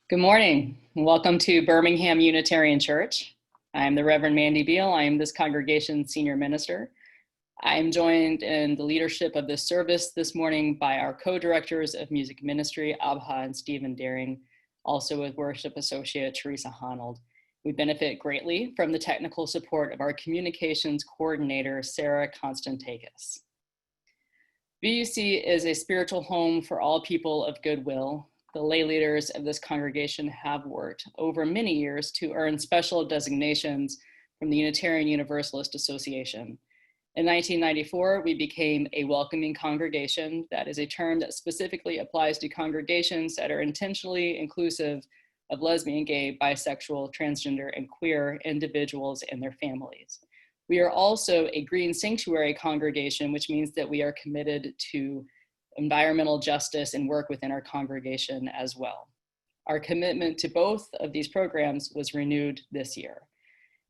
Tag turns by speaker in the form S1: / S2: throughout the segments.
S1: Good morning, and welcome to Birmingham Unitarian Church. I am the Reverend Mandy Beal. I am this congregation's senior minister. I am joined in the leadership of this service this morning by our co-directors of music ministry, Abha and Stephen Daring, also with worship associate Teresa Honnold. We benefit greatly from the technical support of our communications coordinator, Sarah Constantakis. VUC is a spiritual home for all people of goodwill. The lay leaders of this congregation have worked over many years to earn special designations from the Unitarian Universalist Association. In 1994, we became a welcoming congregation. That is a term that specifically applies to congregations that are intentionally inclusive of lesbian, gay, bisexual, transgender, and queer individuals and their families. We are also a green sanctuary congregation, which means that we are committed to environmental justice and work within our congregation as well. Our commitment to both of these programs was renewed this year.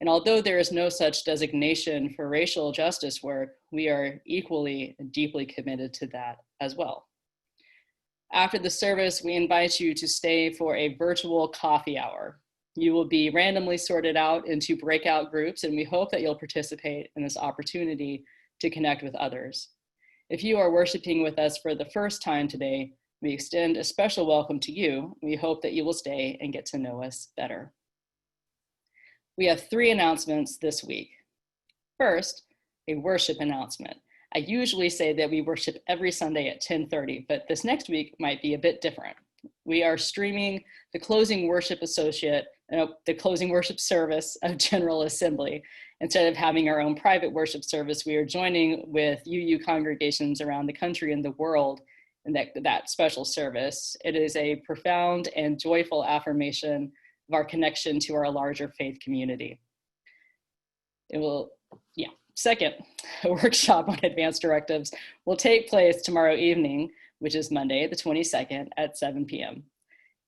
S1: And although there is no such designation for racial justice work, we are equally and deeply committed to that as well. After the service, we invite you to stay for a virtual coffee hour. You will be randomly sorted out into breakout groups, and we hope that you'll participate in this opportunity to connect with others. If you are worshiping with us for the first time today, we extend a special welcome to you. We hope that you will stay and get to know us better. We have 3 announcements this week. First, a worship announcement. I usually say that we worship every Sunday at 10:30, but this next week might be a bit different. We are streaming the closing worship service of General Assembly. Instead of having our own private worship service, we are joining with UU congregations around the country and the world in that special service. It is a profound and joyful affirmation of our connection to our larger faith community. Second, a workshop on advanced directives will take place tomorrow evening, which is Monday, the 22nd at 7 p.m.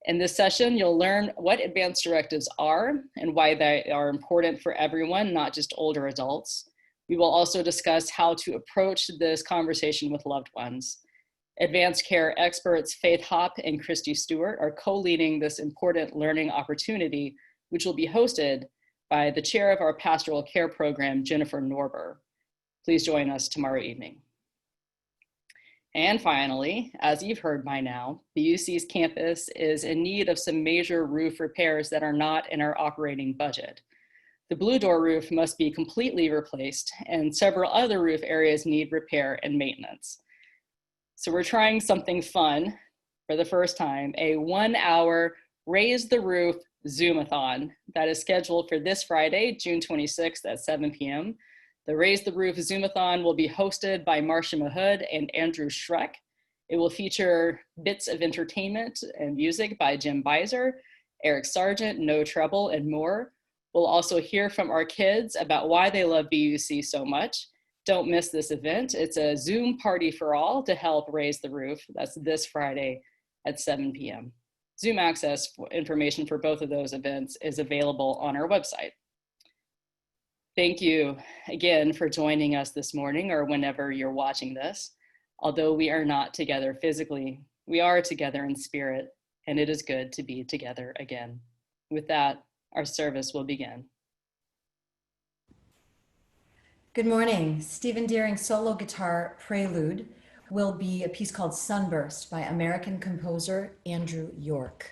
S1: In this session, you'll learn what advanced directives are and why they are important for everyone, not just older adults. We will also discuss how to approach this conversation with loved ones. Advanced care experts Faith Hopp and Christy Stewart are co-leading this important learning opportunity, which will be hosted by the chair of our pastoral care program, Jennifer Norber. Please join us tomorrow evening. And finally, as you've heard by now, the UC's campus is in need of some major roof repairs that are not in our operating budget. The Blue Door roof must be completely replaced, and several other roof areas need repair and maintenance. So we're trying something fun for the first time, a 1-hour Raise the Roof Zoomathon that is scheduled for this Friday, June 26th at 7 p.m. The Raise the Roof Zoomathon will be hosted by Marcia Mahood and Andrew Schreck. It will feature bits of entertainment and music by Jim Beiser, Eric Sargent, No Trouble, and more. We'll also hear from our kids about why they love BUC so much. Don't miss this event. It's a Zoom party for all to help raise the roof. That's this Friday at 7 p.m. Zoom access information for both of those events is available on our website. Thank you again for joining us this morning or whenever you're watching this. Although we are not together physically, we are together in spirit, and it is good to be together again. With that, our service will begin.
S2: Good morning. Stephen Deering's solo guitar prelude will be a piece called Sunburst by American composer Andrew York.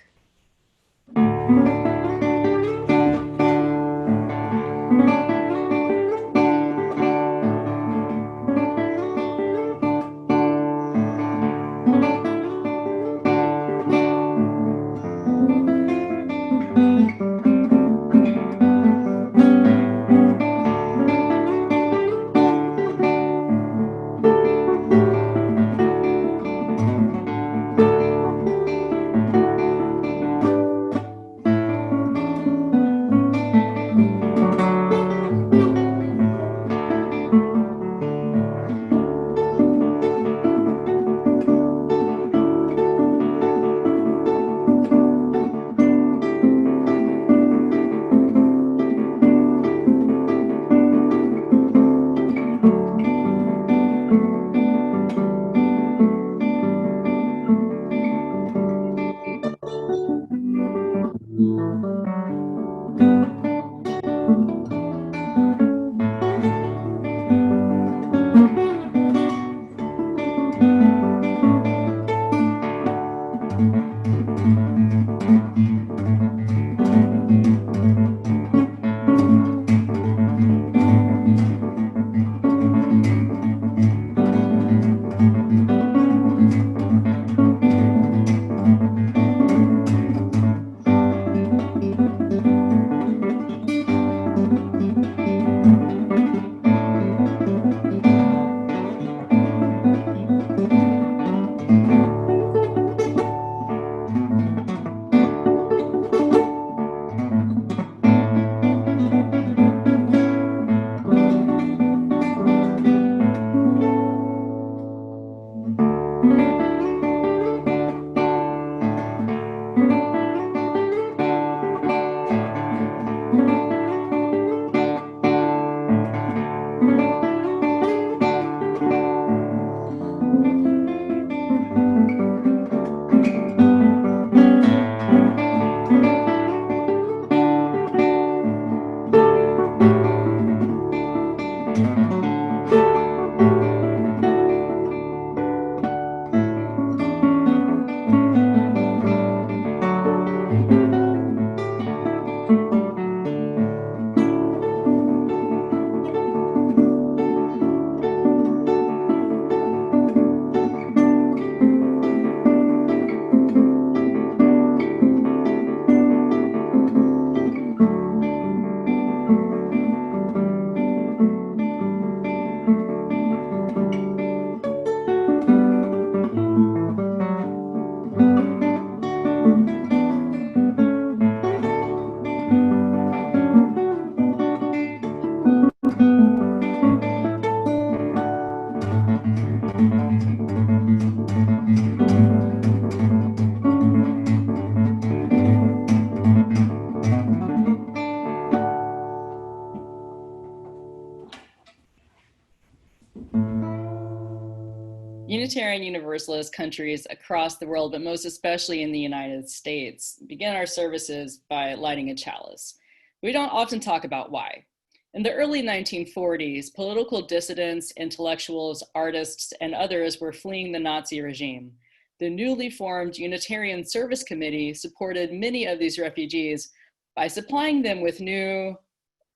S1: Unitarian Universalist countries across the world, but most especially in the United States, begin our services by lighting a chalice. We don't often talk about why. In the early 1940s, political dissidents, intellectuals, artists, and others were fleeing the Nazi regime. The newly formed Unitarian Service Committee supported many of these refugees by supplying them with new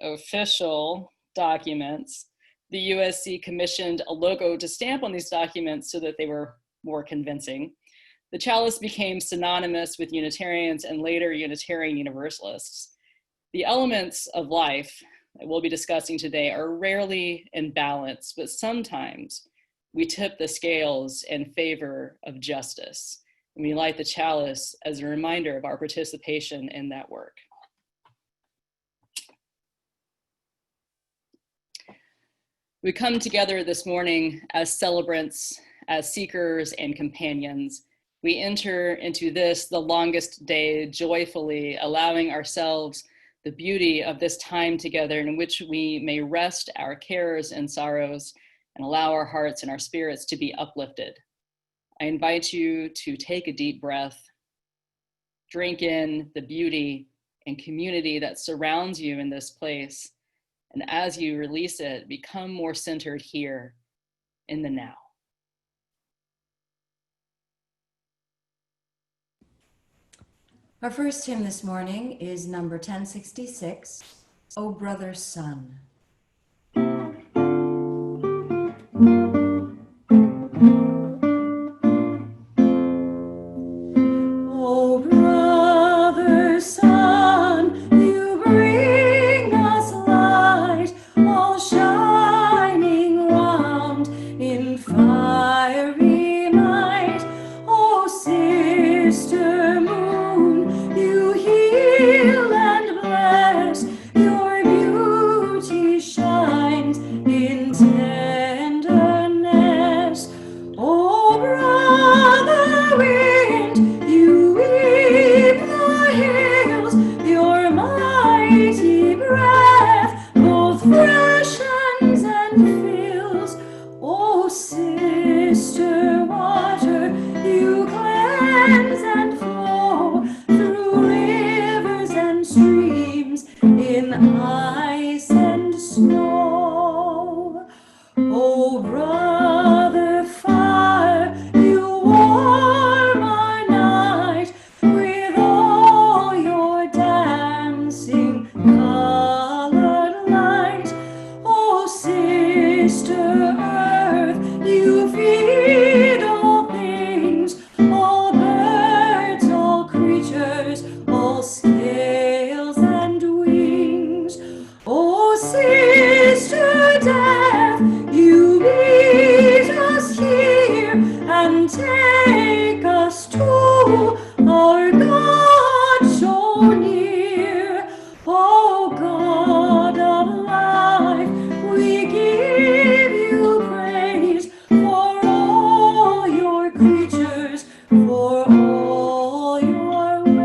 S1: official documents. The USC commissioned a logo to stamp on these documents so that they were more convincing. The chalice became synonymous with Unitarians and later Unitarian Universalists. The elements of life that we'll be discussing today are rarely in balance, but sometimes we tip the scales in favor of justice. And we light the chalice as a reminder of our participation in that work. We come together this morning as celebrants, as seekers and companions. We enter into this, the longest day, joyfully, allowing ourselves the beauty of this time together in which we may rest our cares and sorrows and allow our hearts and our spirits to be uplifted. I invite you to take a deep breath, drink in the beauty and community that surrounds you in this place. And as you release it, become more centered here in the now.
S2: Our first hymn this morning is number 1066, O Brother Sun. O brother sun, you bring us light, all shining round in fiery might. O sister moon, you heal and bless, your beauty shines in tenderness. O brother wind, you weep the hills, your mighty breath both freshens and fills. O sister water, you cleanse and flow through rivers and streams in ice and snow. O brother fire, you warm our night with all your dancing colored light. O sister earth, you feed all things, all birds, all creatures, all scales and wings. O sister death, you meet us here and take us to our God so near. O God of life, we give you praise for all your creatures, for all your ways.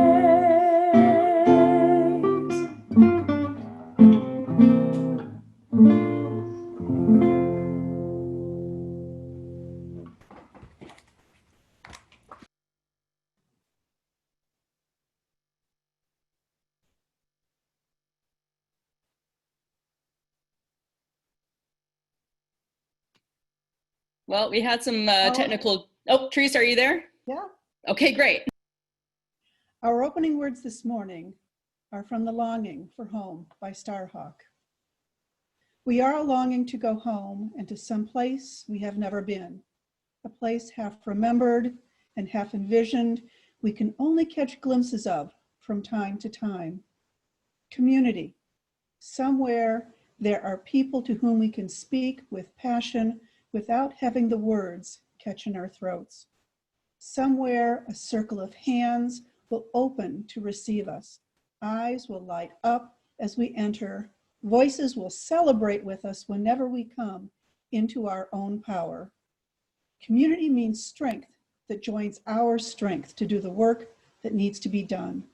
S1: Well, we had some technical, oh, Teresa, are you there?
S3: Yeah.
S1: Okay, great.
S3: Our opening words this morning are from The Longing for Home by Starhawk. We are longing to go home and to some place we have never been, a place half remembered and half envisioned we can only catch glimpses of from time to time. Community. Somewhere there are people to whom we can speak with passion without having the words catch in our throats. Somewhere a circle of hands will open to receive us. Eyes will light up as we enter. Voices will celebrate with us whenever we come into our own power. Community means strength that joins our strength to do the work that needs to be done.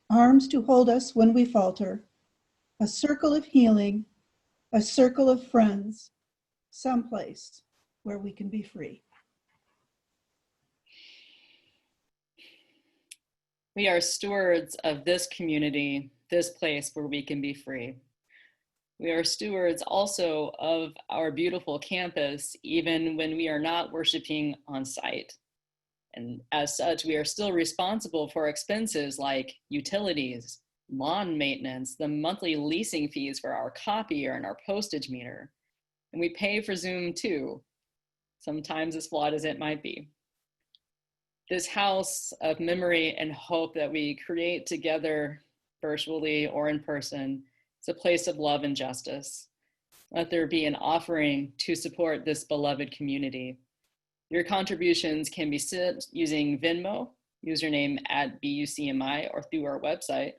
S3: Arms to hold us when we falter. A circle of healing, a circle of friends, someplace where we can be free.
S1: We are stewards of this community, this place where we can be free. We are stewards also of our beautiful campus, even when we are not worshiping on site. And as such, we are still responsible for expenses like utilities, lawn maintenance, the monthly leasing fees for our copier and our postage meter. And we pay for Zoom too, sometimes as flawed as it might be. This house of memory and hope that we create together, virtually or in person, is a place of love and justice. Let there be an offering to support this beloved community. Your contributions can be sent using Venmo, username @BUCMI, or through our website.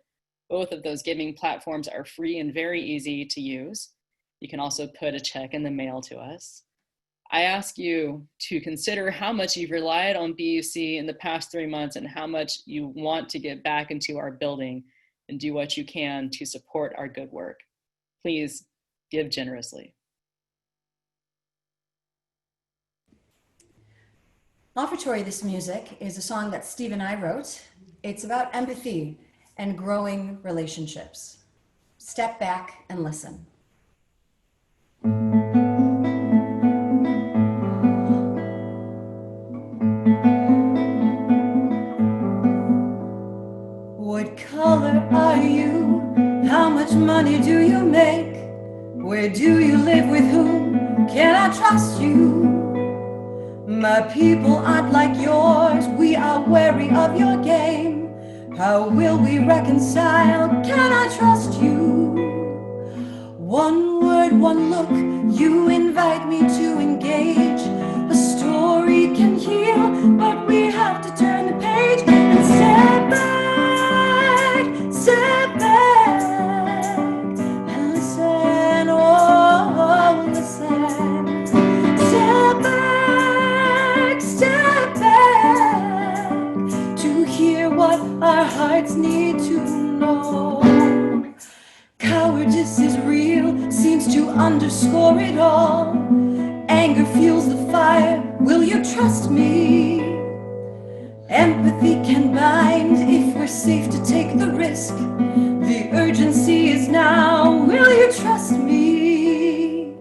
S1: Both of those giving platforms are free and very easy to use. You can also put a check in the mail to us. I ask you to consider how much you've relied on BUC in the past 3 months and how much you want to get back into our building and do what you can to support our good work. Please give generously.
S2: Offertory This Music is a song that Steve and I wrote. It's about empathy and growing relationships. Step back and listen. What color are you? How much money do you make? Where do you live, with whom? Can I trust you? My people aren't like yours. We are wary of your game. How will we reconcile? Can I trust you? One word, one look, you invite me to engage. A story can heal, but we have to turn the page and step back and listen, oh, listen. Step back to hear what our hearts need to know. Cowardice is real, seems to underscore it all. Anger fuels the fire, will you trust me? Empathy can bind if we're safe to take the risk. The urgency is now, will you trust me?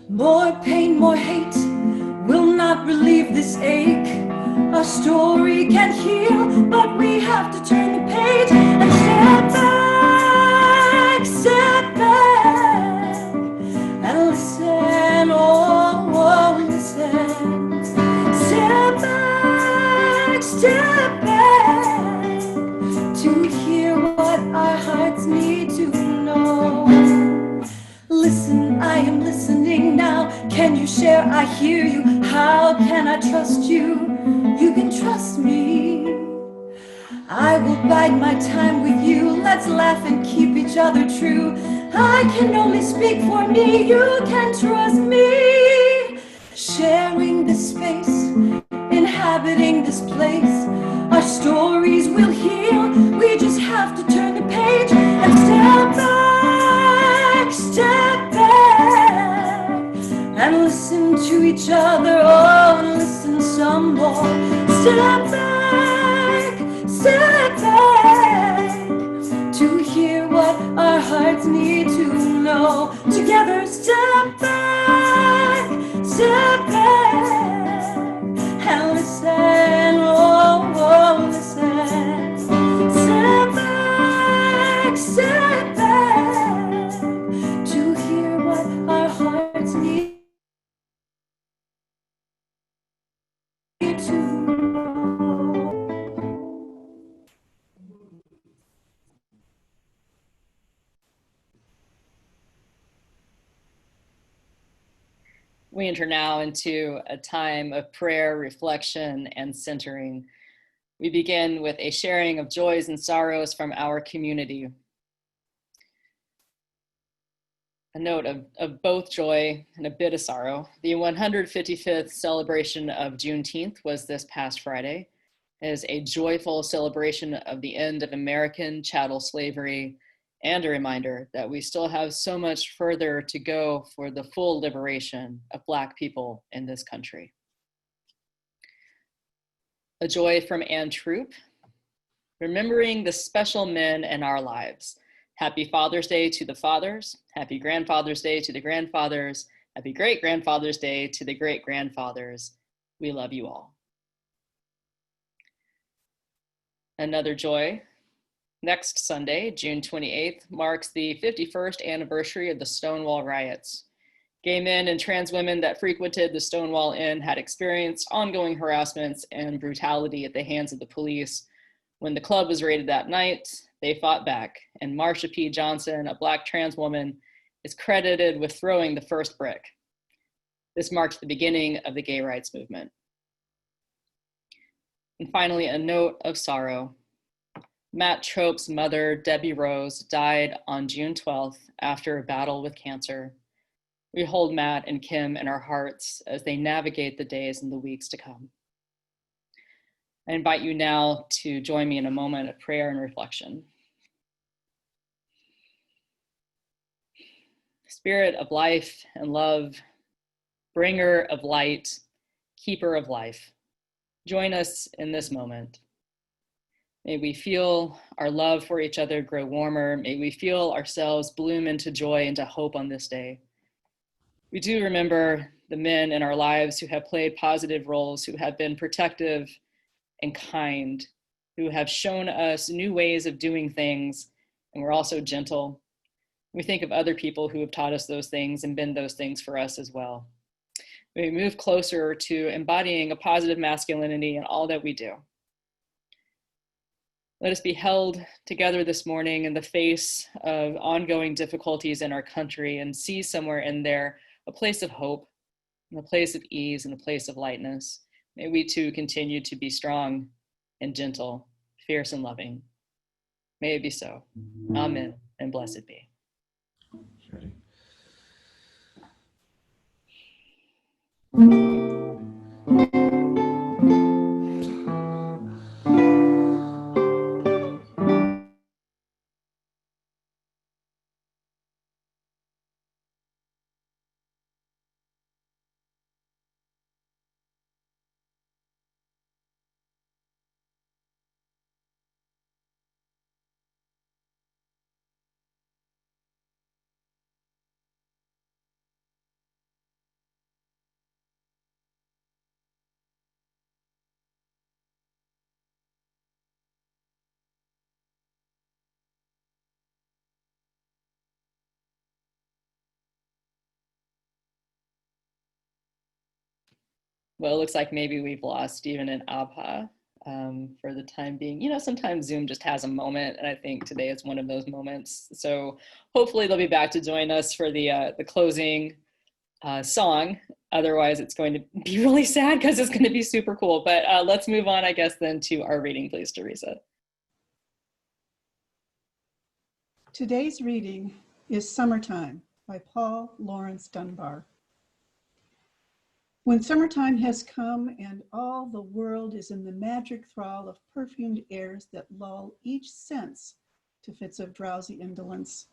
S2: More pain, more hate will not relieve this ache. Our story can heal, but we have to turn the page and step back and listen, oh, listen. Step back to hear what our hearts need to know. Listen, I am listening now. Can you share? I hear you. How can I trust you? You can trust me. I will bide my time with you. Let's laugh and keep each other true. I can only speak for me. You can trust me. Sharing this space, inhabiting this place. Our stories will heal. We just have to turn the page and step back and listen to each other. Oh, and listen some more. Step back to hear what our hearts need to know. Together, step back and listen, oh, listen. Step back to hear what our hearts need to know.
S1: We enter now into a time of prayer, reflection, and centering. We begin with a sharing of joys and sorrows from our community. A note of both joy and a bit of sorrow. The 155th celebration of Juneteenth was this past Friday. It is a joyful celebration of the end of American chattel slavery and a reminder that we still have so much further to go for the full liberation of Black people in this country. A joy from Ann Troop. remembering the special men in our lives. Happy Father's Day to the fathers. Happy Grandfather's Day to the grandfathers. Happy Great Grandfather's Day to the great grandfathers. We love you all. Another joy. Next Sunday, June 28th, marks the 51st anniversary of the Stonewall riots. Gay men and trans women that frequented the Stonewall Inn had experienced ongoing harassments and brutality at the hands of the police. When the club was raided that night, they fought back, and Marsha P. Johnson, a Black trans woman, is credited with throwing the first brick. This marked the beginning of the gay rights movement. And finally, a note of sorrow. Matt Trope's mother, Debbie Rose, died on June 12th after a battle with cancer. We hold Matt and Kim in our hearts as they navigate the days and the weeks to come. I invite you now to join me in a moment of prayer and reflection. Spirit of life and love, bringer of light, keeper of life, join us in this moment. May we feel our love for each other grow warmer. May we feel ourselves bloom into joy and to hope on this day. We do remember the men in our lives who have played positive roles, who have been protective and kind, who have shown us new ways of doing things, and we're also gentle. We think of other people who have taught us those things and been those things for us as well. We move closer to embodying a positive masculinity in all that we do. Let us be held together this morning in the face of ongoing difficulties in our country and see somewhere in there a place of hope, and a place of ease, and a place of lightness. May we too continue to be strong and gentle, fierce and loving. May it be so. Amen, and blessed be.
S4: Ready?
S1: Well, it looks like maybe we've lost Stephen and Abha for the time being. You know, sometimes Zoom just has a moment, and I think today is one of those moments. So hopefully they'll be back to join us for the closing song. Otherwise, it's going to be really sad because it's going to be super cool. But let's move on, I guess, then to our reading, please, Teresa.
S3: Today's reading is Summertime by Paul Laurence Dunbar. When summertime has come and all the world is in the magic thrall of perfumed airs that lull each sense to fits of drowsy indolence,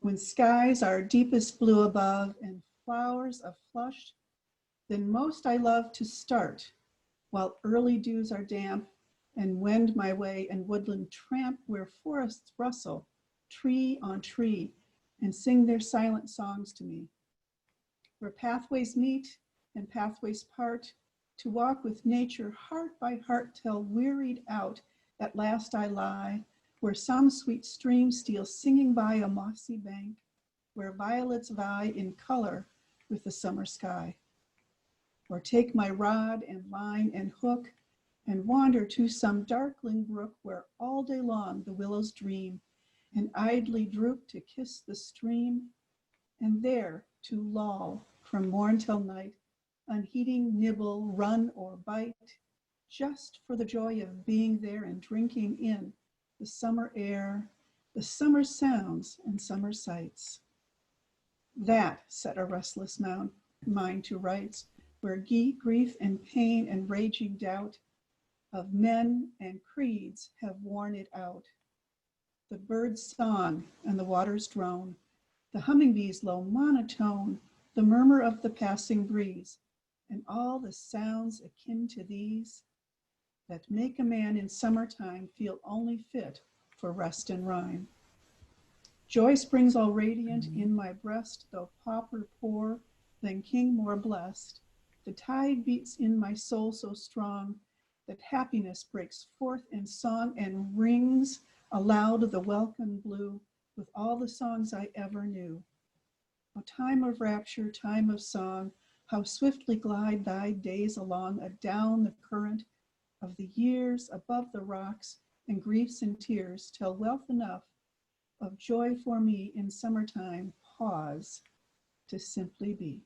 S3: when skies are deepest blue above and flowers are flushed, then most I love to start while early dews are damp and wend my way and woodland tramp where forests rustle, tree on tree, and sing their silent songs to me. Where pathways meet and pathways part, to walk with nature heart by heart till wearied out at last I lie, where some sweet stream steals singing by a mossy bank, where violets vie in color with the summer sky. Or take my rod and line and hook and wander to some darkling brook where all day long the willows dream and idly droop to kiss the stream, and there to loll from morn till night, unheeding nibble, run, or bite, just for the joy of being there and drinking in the summer air, the summer sounds and summer sights. That set a restless mind to rights, where grief and pain and raging doubt of men and creeds have worn it out. The bird's song and the water's drone, the hummingbee's low monotone, the murmur of the passing breeze, and all the sounds akin to these, that make a man in summertime feel only fit for rest and rhyme. Joy springs all radiant in my breast, though pauper poor, than king more blessed. The tide beats in my soul so strong that happiness breaks forth in song and rings aloud the welcome blue with all the songs I ever knew. O time of rapture, time of song, how swiftly glide thy days along, adown the current of the years, above the rocks and griefs and tears, till wealth enough of joy for me in summertime pause to simply be.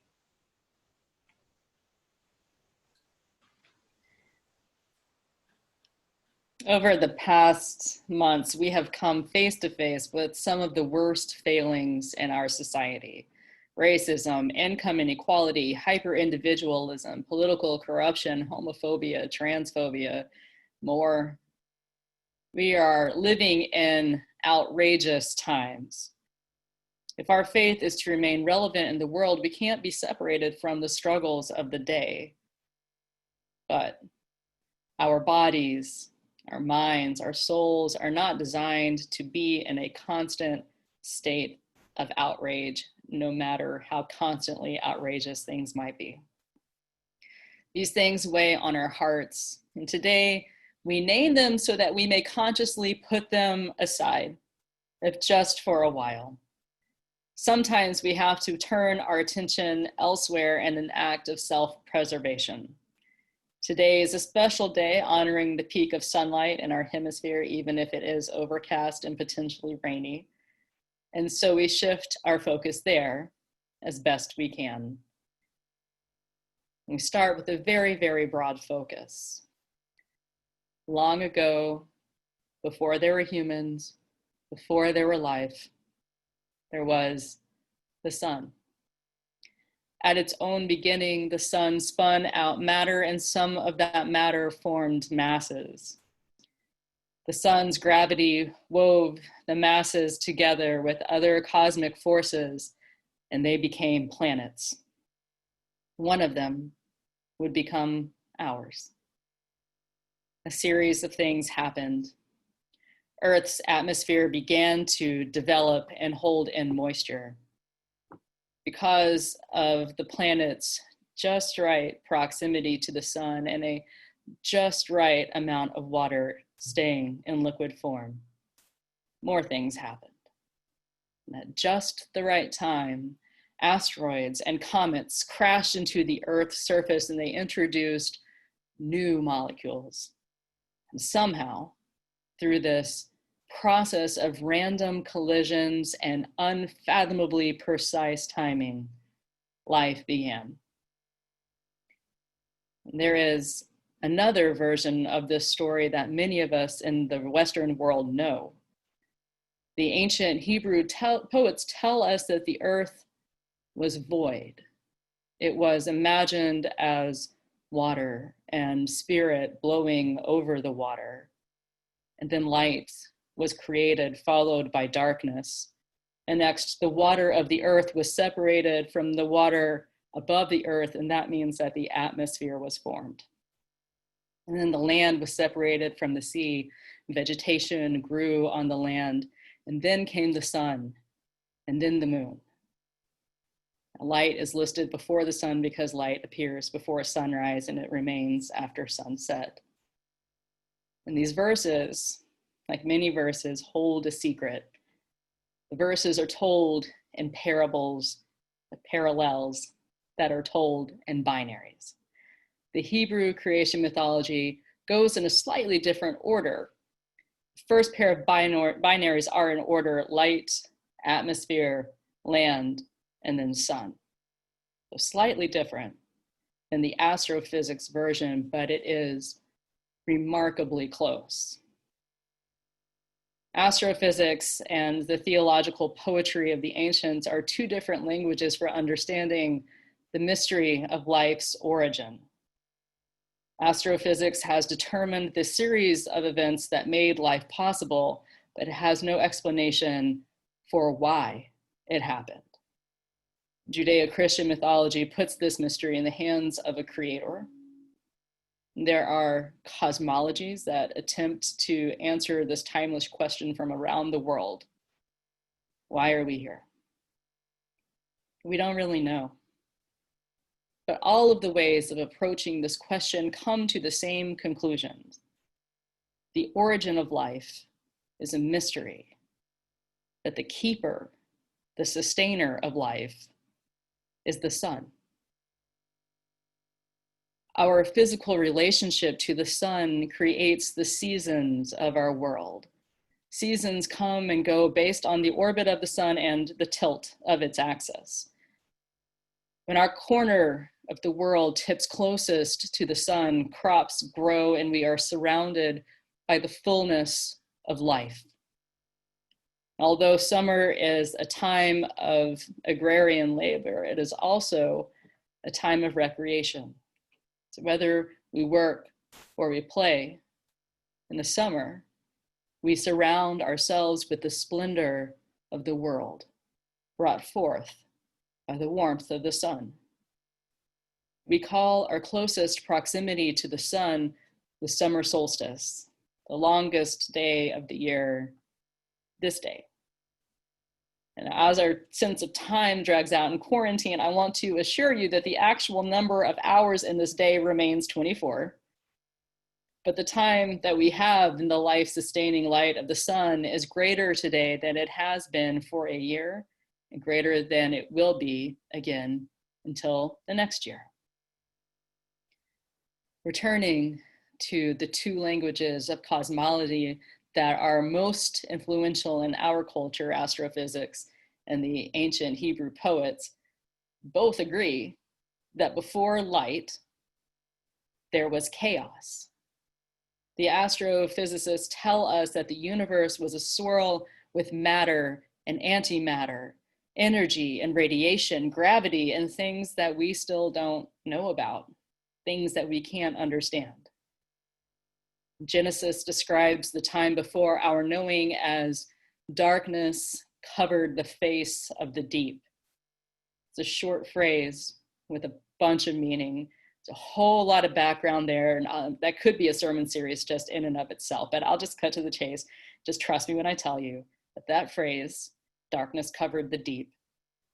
S1: Over the past months, we have come face to face with some of the worst failings in our society. Racism, income inequality, hyper-individualism, political corruption, homophobia, transphobia, more. We are living in outrageous times. If our faith is to remain relevant in the world, we can't be separated from the struggles of the day. But our bodies, our minds, our souls are not designed to be in a constant state of outrage, no matter how constantly outrageous things might be. These things weigh on our hearts, and today we name them so that we may consciously put them aside, if just for a while. Sometimes we have to turn our attention elsewhere in an act of self-preservation. Today is a special day honoring the peak of sunlight in our hemisphere, even if it is overcast and potentially rainy. And so we shift our focus there as best we can. We start with a very, very broad focus. Long ago, before there were humans, before there were life, there was the sun. At its own beginning, the sun spun out matter, and some of that matter formed masses. The sun's gravity wove the masses together with other cosmic forces, and they became planets. One of them would become ours. A series of things happened. Earth's atmosphere began to develop and hold in moisture. Because of the planet's just right proximity to the sun and a just right amount of water staying in liquid form, more things happened. And at just the right time, asteroids and comets crashed into the Earth's surface, and they introduced new molecules. And somehow, through this process of random collisions and unfathomably precise timing, life began. And there is another version of this story that many of us in the Western world know. The ancient Hebrew poets tell us that the earth was void. It was imagined as water and spirit blowing over the water. And then light was created, followed by darkness. And next, the water of the earth was separated from the water above the earth, and that means that the atmosphere was formed. And then the land was separated from the sea. Vegetation grew on the land, and then came the sun, and then the moon. Light is listed before the sun because light appears before sunrise, and it remains after sunset. And these verses, like many verses, hold a secret. The verses are told in parables, the parallels that are told in binaries. The Hebrew creation mythology goes in a slightly different order. The first pair of binaries are in order: light, atmosphere, land, and then sun. So slightly different than the astrophysics version, but it is remarkably close. Astrophysics and the theological poetry of the ancients are two different languages for understanding the mystery of life's origin. Astrophysics has determined the series of events that made life possible, but it has no explanation for why it happened. Judeo-Christian mythology puts this mystery in the hands of a creator. There are cosmologies that attempt to answer this timeless question from around the world. Why are we here? We don't really know. But all of the ways of approaching this question come to the same conclusions. The origin of life is a mystery, that the keeper, the sustainer of life, is the sun. Our physical relationship to the sun creates the seasons of our world. Seasons come and go based on the orbit of the sun and the tilt of its axis. When our corner of the world tips closest to the sun, crops grow and we are surrounded by the fullness of life. Although summer is a time of agrarian labor, it is also a time of recreation. So whether we work or we play, in the summer, we surround ourselves with the splendor of the world, brought forth by the warmth of the sun. We call our closest proximity to the sun the summer solstice, the longest day of the year, this day. And as our sense of time drags out in quarantine, I want to assure you that the actual number of hours in this day remains 24. But the time that we have in the life-sustaining light of the sun is greater today than it has been for a year, and greater than it will be again until the next year. Returning to the two languages of cosmology that are most influential in our culture, astrophysics and the ancient Hebrew poets, both agree that before light, there was chaos. The astrophysicists tell us that the universe was a swirl with matter and antimatter, energy and radiation, gravity, and things that we still don't know about, things that we can't understand. Genesis describes the time before our knowing as darkness covered the face of the deep. It's a short phrase with a bunch of meaning. It's a whole lot of background there, and that could be a sermon series just in and of itself, but I'll just cut to the chase. Just trust me when I tell you that that phrase, darkness covered the deep,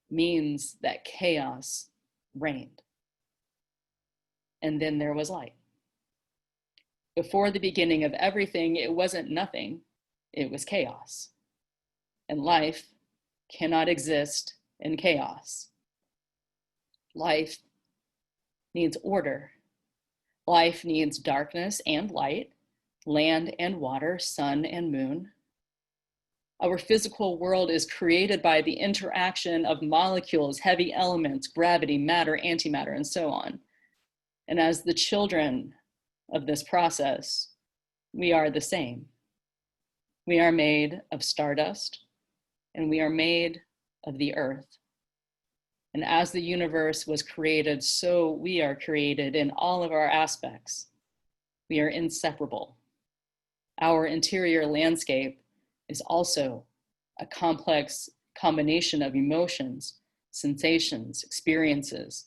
S1: means that chaos reigned. And then there was light. Before the beginning of everything, it wasn't nothing, it was chaos. And life cannot exist in chaos. Life needs order. Life needs darkness and light, land and water, sun and moon. Our physical world is created by the interaction of molecules, heavy elements, gravity, matter, antimatter, and so on. And as the children of this process, we are the same. We are made of stardust, and we are made of the earth. And as the universe was created, so we are created in all of our aspects. We are inseparable. Our interior landscape is also a complex combination of emotions, sensations, experiences,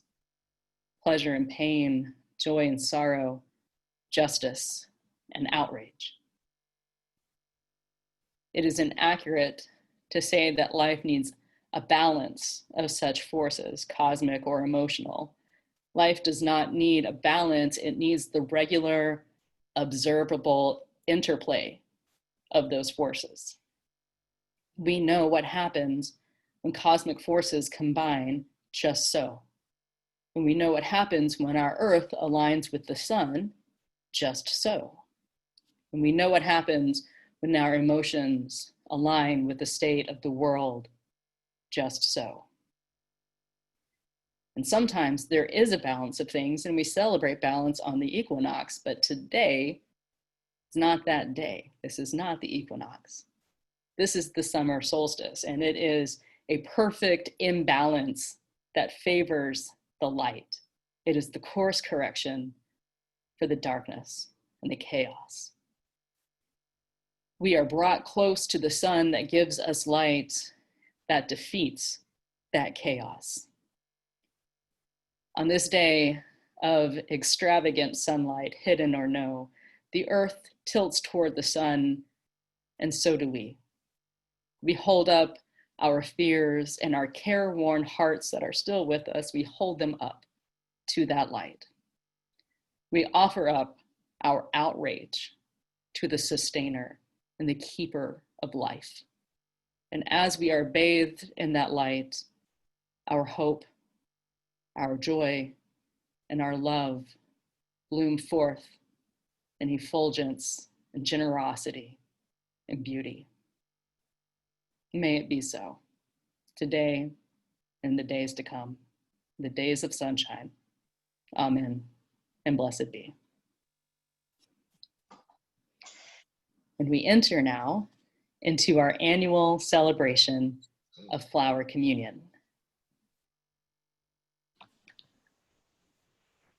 S1: pleasure and pain, joy and sorrow, justice and outrage. It is inaccurate to say that life needs a balance of such forces, cosmic or emotional. Life does not need a balance, it needs the regular, observable interplay of those forces. We know what happens when cosmic forces combine just so. And we know what happens when our earth aligns with the sun just so. And we know what happens when our emotions align with the state of the world just so. And sometimes there is a balance of things, and we celebrate balance on the equinox, but today is not that day. This is not the equinox. This is the summer solstice, and it is a perfect imbalance that favors the light. It is the course correction for the darkness and the chaos. We are brought close to the sun that gives us light that defeats that chaos. On this day, of extravagant sunlight, hidden or no. The earth tilts toward the sun, and so do we. We hold up our fears and our careworn hearts that are still with us. We hold them up to that light. We offer up our outrage to the sustainer and the keeper of life. And as we are bathed in that light, our hope, our joy, and our love bloom forth in effulgence and generosity and beauty. May it be so today and the days to come, the days of sunshine. Amen, and blessed be. And we enter now into our annual celebration of Flower Communion.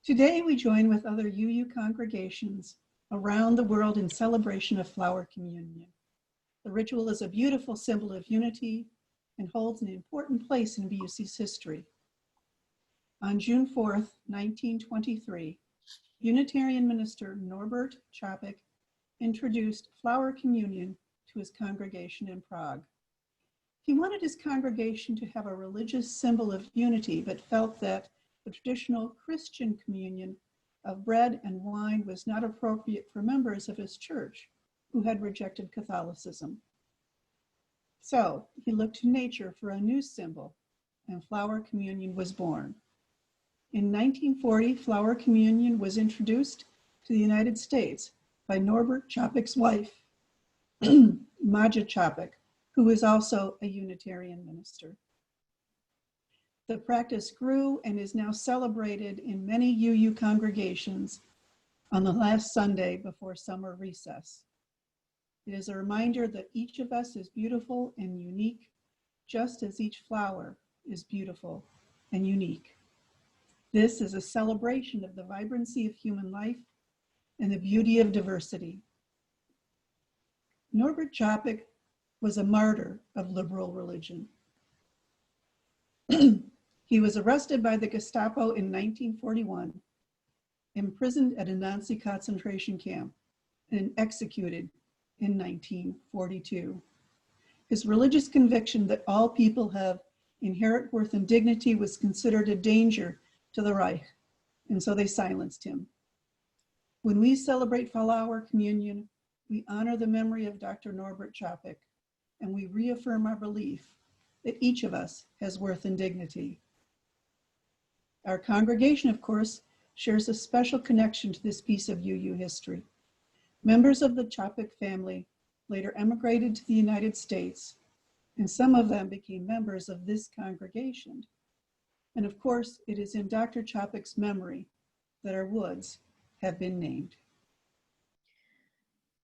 S3: Today, we join with other UU congregations around the world in celebration of Flower Communion. The ritual is a beautiful symbol of unity and holds an important place in BUC's history. On June 4th, 1923, Unitarian minister Norbert Čapek introduced Flower Communion to his congregation in Prague. He wanted his congregation to have a religious symbol of unity, but felt that the traditional Christian communion of bread and wine was not appropriate for members of his church who had rejected Catholicism. So he looked to nature for a new symbol, and Flower Communion was born. In 1940, Flower Communion was introduced to the United States by Norbert Čapek's wife, Maja Čapek, who was also a Unitarian minister. The practice grew and is now celebrated in many UU congregations on the last Sunday before summer recess. It is a reminder that each of us is beautiful and unique, just as each flower is beautiful and unique. This is a celebration of the vibrancy of human life and the beauty of diversity. Norbert Čapek was a martyr of liberal religion. He was arrested by the Gestapo in 1941, imprisoned at a Nazi concentration camp, and executed in 1942. His religious conviction that all people have inherent worth and dignity was considered a danger to the Reich, and so they silenced him. When we celebrate Flower Communion, we honor the memory of Dr. Norbert Čapek, and we reaffirm our belief that each of us has worth and dignity. Our congregation, of course, shares a special connection to this piece of UU history. Members of the Čapek family later emigrated to the United States, and some of them became members of this congregation. And of course, it is in Dr. Čapek's memory that our woods have been named.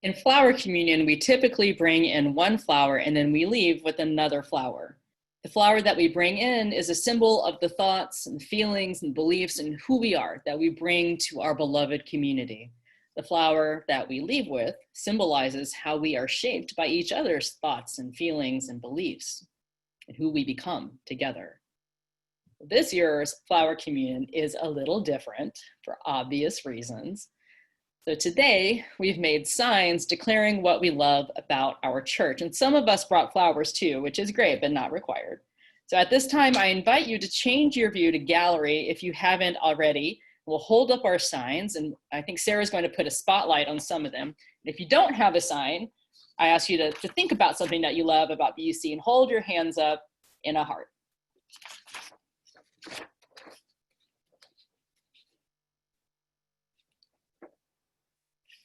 S1: In Flower Communion, we typically bring in one flower and then we leave with another flower. The flower that we bring in is a symbol of the thoughts and feelings and beliefs and who we are that we bring to our beloved community. The flower that we leave with symbolizes how we are shaped by each other's thoughts and feelings and beliefs and who we become together. This year's Flower Communion is a little different for obvious reasons. So today we've made signs declaring what we love about our church. And some of us brought flowers too, which is great, but not required. So at this time, I invite you to change your view to gallery if you haven't already. We'll hold up our signs, and I think Sarah's going to put a spotlight on some of them. And if you don't have a sign, I ask you to think about something that you love about BUC and hold your hands up in a heart.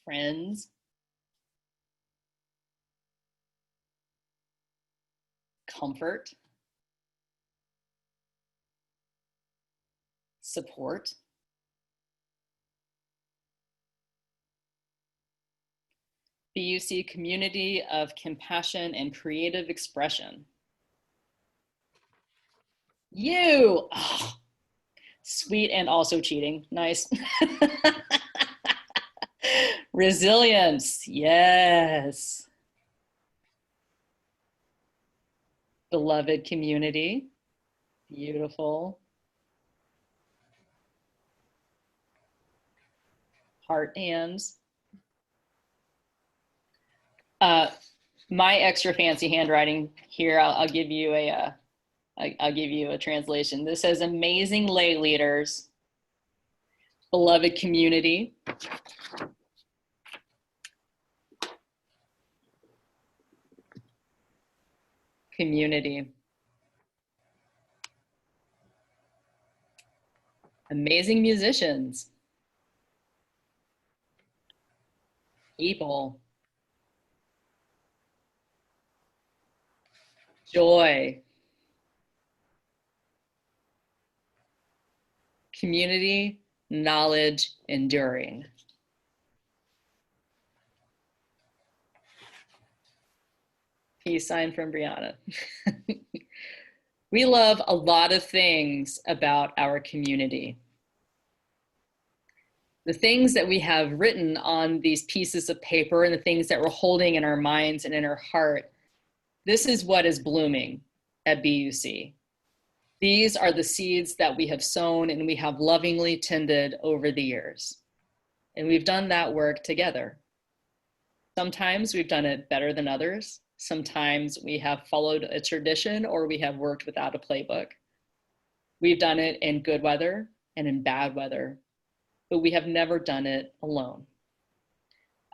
S1: Friends, comfort, support, BUC community of compassion and creative expression. You, oh, sweet and also cheating, nice. Resilience, yes. Beloved community, beautiful. heart hands. My extra fancy handwriting here, I'll give you a translation. This says, amazing lay leaders, beloved community, amazing musicians, people, joy, community, knowledge, enduring. Peace sign from Brianna. We love a lot of things about our community. The things that we have written on these pieces of paper and the things that we're holding in our minds and in our heart, this is what is blooming at BUC. These are the seeds that we have sown and we have lovingly tended over the years. And we've done that work together. Sometimes we've done it better than others. Sometimes we have followed a tradition or we have worked without a playbook. We've done it in good weather and in bad weather, but we have never done it alone.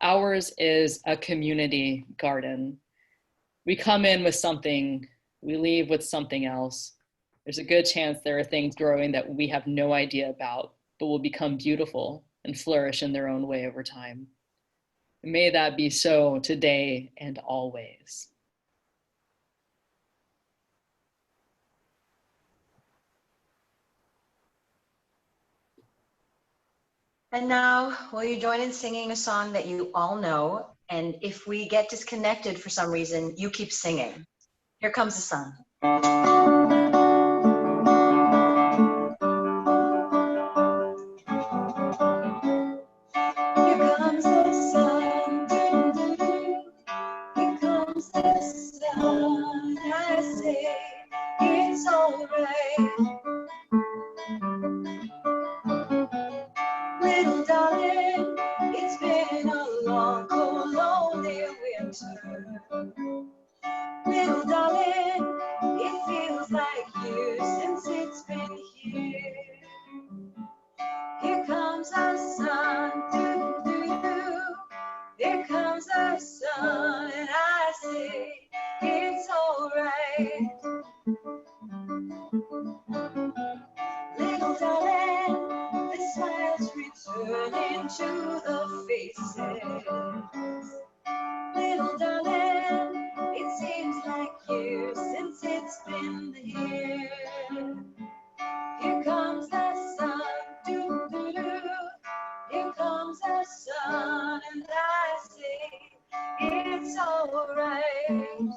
S1: Ours is a community garden. We come in with something, we leave with something else. There's a good chance there are things growing that we have no idea about, but will become beautiful and flourish in their own way over time. May that be so today and always.
S4: And now, will you join in singing a song that you all know? And if we get disconnected for some reason, you keep singing. Here comes the sun.
S2: Here comes the sun, doo-doo-doo. Here comes the sun, I say it's alright. Little darling, it's been a long, cold, lonely winter. Little darling, it feels like years since it's been here. Here comes the sun, doo-doo-doo. Here comes the sun, and I say it's alright. Little darling, the smiles returning to the faces. Little darling, it seems like years since it's been here. Here comes the sun, doo-doo-doo. Here comes the sun, and I say it's alright.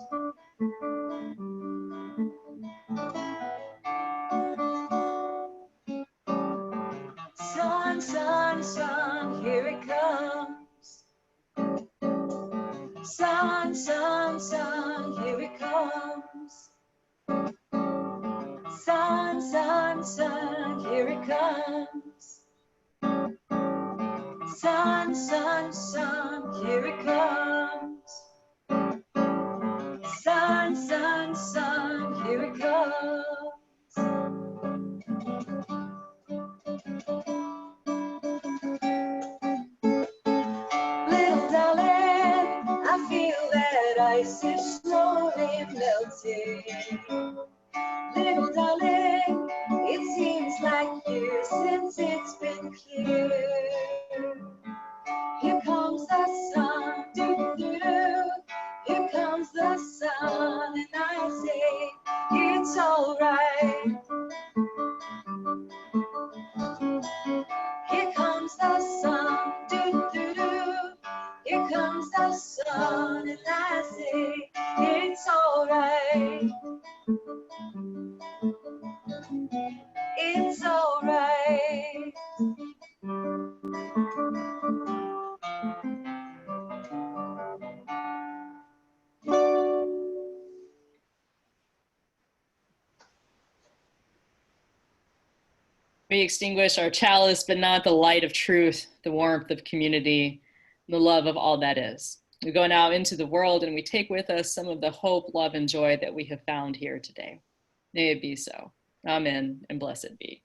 S2: Sun, sun, sun, here it comes. Sun, sun, sun, here it comes. Sun, sun, sun, here it comes. Sun, sun, sun, here it comes. Sun, sun, sun, here it comes. Little darling, I feel that ice is slowly melting. Little darling, it seems like years since it's been clear. Here comes the sun, doo-doo-doo. Here comes the sun, and I say it's alright. Here comes the sun, doo-doo-doo. Here comes the sun, and I say it's alright.
S1: We extinguish our chalice, but not the light of truth, the warmth of community, the love of all that is. We go now into the world and we take with us some of the hope, love, and joy that we have found here today. May it be so. Amen and blessed be.